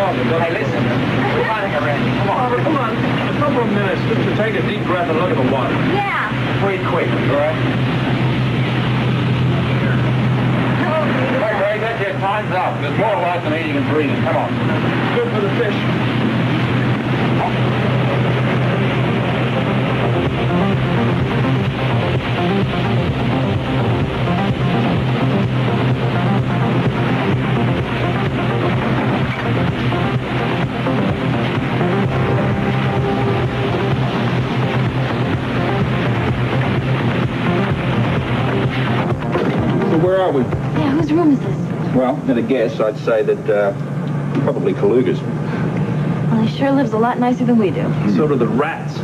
Hey, listen. We're finding a Randy. Come on. Come on. A couple of minutes just to take a deep breath and look at the water. Yeah. Pretty quick, all right? Hey, Ray, that's it. Time's up. There's more life than eating and breathing. Come on. Good for the fish. So where are we? Yeah, whose room is this? Well, at a guess, I'd say that probably Kaluga's. Well, he sure lives a lot nicer than we do. So do the rats.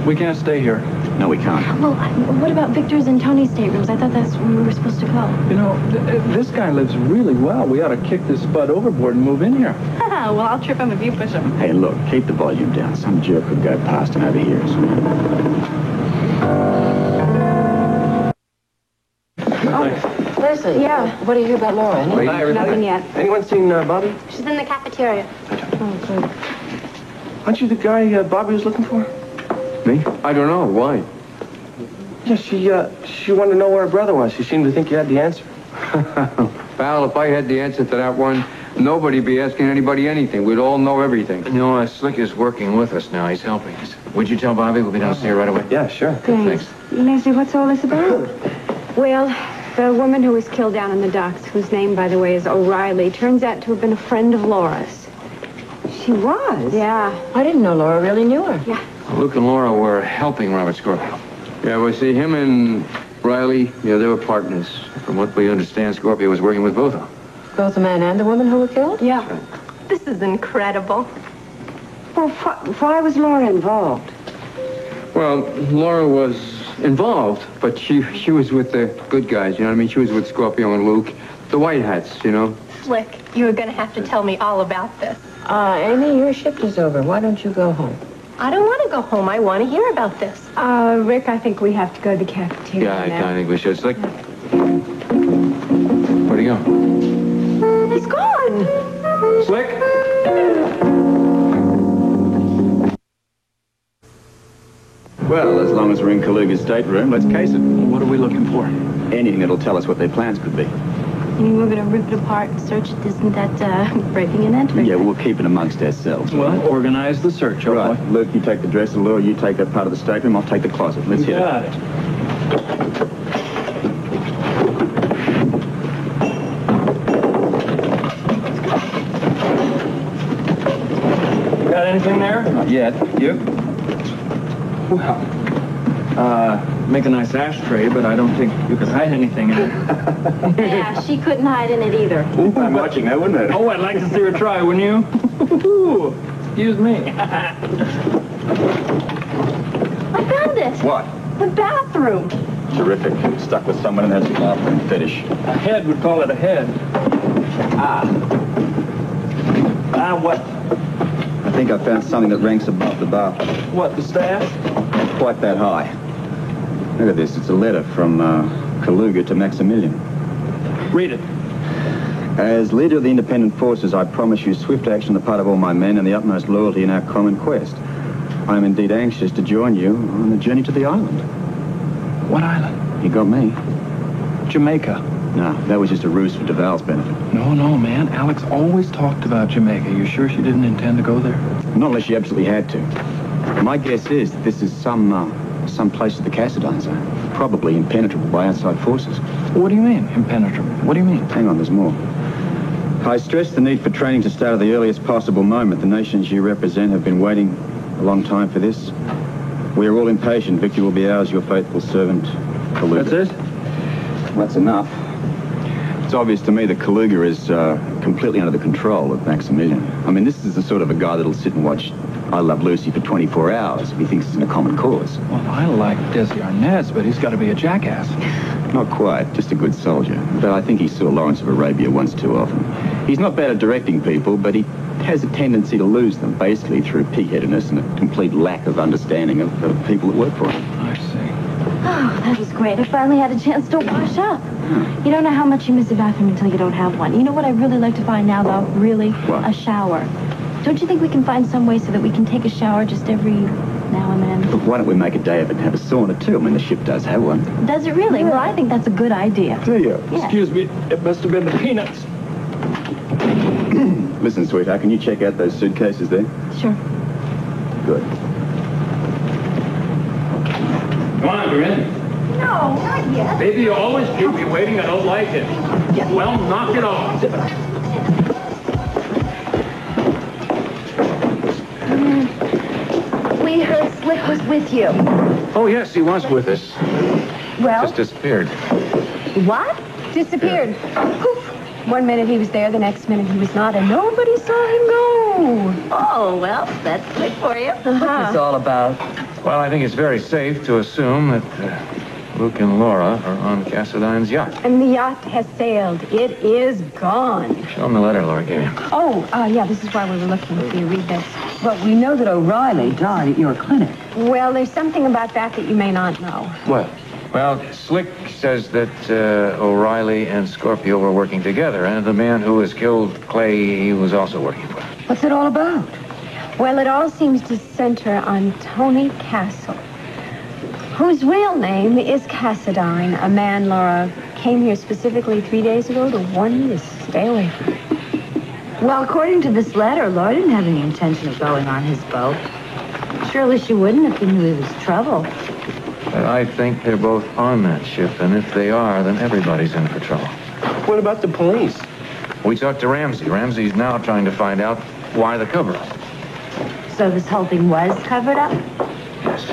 We can't stay here. No, we can't. Well, what about Victor's and Tony's staterooms? I thought that's where we were supposed to go. You know, this guy lives really well. We ought to kick this spud overboard and move in here. Well, I'll trip him if you push him. Hey, look, keep the volume down. Some jerk could go past and overhear us. Leslie, Yeah. what do you hear about Laura? Nothing yet. Anyone seen Bobby? She's in the cafeteria. Oh, good. Aren't you the guy Bobby was looking for? Me? I don't know. Why? Yeah, she wanted to know where her brother was. She seemed to think you had the answer. Pal, if I had the answer to that one, nobody'd be asking anybody anything. We'd all know everything. You know, Slick is working with us now. He's helping us. Would you tell Bobby we'll be downstairs right away? Yeah, sure. Thanks. Leslie, what's all this about? Well, the woman who was killed down in the docks, whose name, by the way, is O'Reilly, turns out to have been a friend of Laura's. She was? Yeah. I didn't know Laura really knew her. Yeah. Luke and Laura were helping Robert Scorpio. Yeah, well, see, him and Riley, yeah, they were partners. From what we understand, Scorpio was working with both of them. Both the man and the woman who were killed? Yeah. This is incredible. Well, why was Laura involved? Well, Laura was involved, but she was with the good guys, you know what I mean? She was with Scorpio and Luke, the white hats, you know? Slick, you're going to have to tell me all about this. Amy, your shift is over. Why don't you go home? I don't want to go home. I want to hear about this. Rick, I think we have to go to the cafeteria Yeah, now. I think we should. Slick. Where'd he go? He's gone. Slick? Well, as long as we're in Kaluga's stateroom, let's case it. What are we looking for? Anything that'll tell us what their plans could be. You mean we're going to rip it apart and search it? Isn't that breaking and entering? Yeah, we'll keep it amongst ourselves. Well, organize the search, oh Right. boy. Luke, you take the dresser. Laura, you take that part of the stateroom. I'll take the closet. Let's hit Got it. it. Got anything there? Not yet. You? Well, make a nice ashtray, but I don't think you could hide anything in it. Yeah, she couldn't hide in it either. I'm watching that, wouldn't it? Oh, I'd like to see her try, wouldn't you? Excuse me. I found this. What? The bathroom. Terrific. Stuck with someone who has a bathroom fetish. A head would call it a head. What? I think I found something that ranks above the bar. What, the staff? Not quite that high. Look at this. It's a letter from Kaluga to Maximilian. Read it. As leader of the independent forces, I promise you swift action on the part of all my men and the utmost loyalty in our common quest. I am indeed anxious to join you on the journey to the island. What island? You got me. Jamaica. No, that was just a ruse for Duval's benefit. No, man. Alex always talked about Jamaica. You sure she didn't intend to go there? Not unless she absolutely had to. My guess is that this is some place of the Cassadine zone. Probably impenetrable by outside forces. What do you mean, impenetrable? What do you mean? Hang on, there's more. I stress the need for training to start at the earliest possible moment. The nations you represent have been waiting a long time for this. We are all impatient. Victory will be ours, your faithful servant, Kaluga. That's it? That's enough. It's obvious to me that Kaluga is completely under the control of Maximilian. I mean, this is the sort of a guy that'll sit and watch I Love Lucy for 24 hours if he thinks it's in a common cause. Well, I like Desi Arnaz, but he's got to be a jackass. Not quite, just a good soldier. But I think he saw Lawrence of Arabia once too often. He's not bad at directing people, but he has a tendency to lose them, basically through pig-headedness and a complete lack of understanding of the people that work for him. I see. Oh, that was great. I finally had a chance to wash up. You don't know how much you miss a bathroom until you don't have one. You know what I'd really like to find now, though? Really? What? A shower. Don't you think we can find some way so that we can take a shower just every now and then? Look, why don't we make a day of it and have a sauna, too? I mean, the ship does have one. Does it really? Well, I think that's a good idea. Do you? Yeah. Excuse me, it must have been the peanuts. Listen, sweetheart, can you check out those suitcases there? Sure. Good. Come on, Corinne. No, not yet. Baby, you always keep me waiting. I don't like it. Well, knock it off. We heard Slick was with you. Oh, yes, he was with us. Well, Just disappeared. what? Disappeared. Poof. One minute he was there, the next minute he was not, and nobody saw him go. Oh, well, that's Slick for you. What's all about? Well, I think it's very safe to assume that Luke and Laura are on Cassadine's yacht. And the yacht has sailed. It is gone. Show him the letter Laura gave you. Oh, yeah, this is why we were looking. Do you read this? But we know that O'Reilly died at your clinic. Well, there's something about that you may not know. What? Well, Slick says that O'Reilly and Scorpio were working together, and the man who was killed, Clay, he was also working for him. What's it all about? Well, it all seems to center on Tony Castle, whose real name is Cassadine, a man Laura came here specifically 3 days ago to warn you to stay away from. Well, according to this letter, Laura didn't have any intention of going on his boat. Surely she wouldn't if he knew he was trouble. But I think they're both on that ship, and if they are, then everybody's in for trouble. What about the police? We talked to Ramsey. Ramsey's now trying to find out why the cover-up. So this whole thing was covered up? Yes.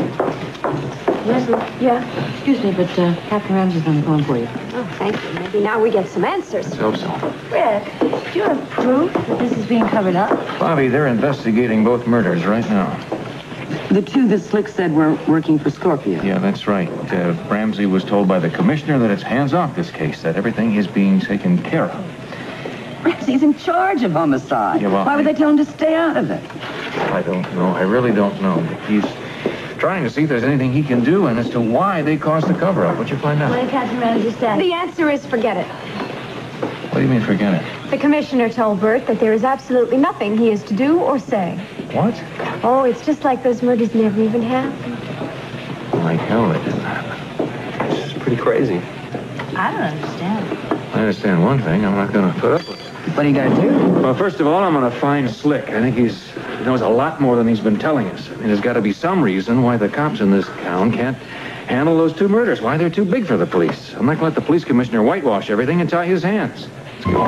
Leslie? Yeah? Excuse me, but Captain Ramsey's on the phone for you. Oh, thank you. Maybe now we get some answers. Let's hope so. Rick, do you have proof that this is being covered up? Bobby, they're investigating both murders right now. The two that Slick said were working for Scorpio. Yeah, that's right. Ramsey was told by the commissioner that it's hands off this case, that everything is being taken care of. Ramsey's in charge of homicide. Yeah, well, Why would they tell him to stay out of it? I don't know. I really don't know. He's trying to see if there's anything he can do and as to why they caused the cover-up. What'd you find out? What did Captain Ramsey say? The answer is forget it. What do you mean, forget it? The commissioner told Bert that there is absolutely nothing he is to do or say. What? Oh, it's just like those murders never even happened. Like hell they didn't happen. It's pretty crazy. I don't understand. I understand one thing. I'm not going to put up with it. What are you going to do? Well, first of all, I'm going to find Slick. I think he knows a lot more than he's been telling us. I mean, there's got to be some reason why the cops in this town can't handle those two murders, why they're too big for the police. I'm not going to let the police commissioner whitewash everything and tie his hands. Let's go.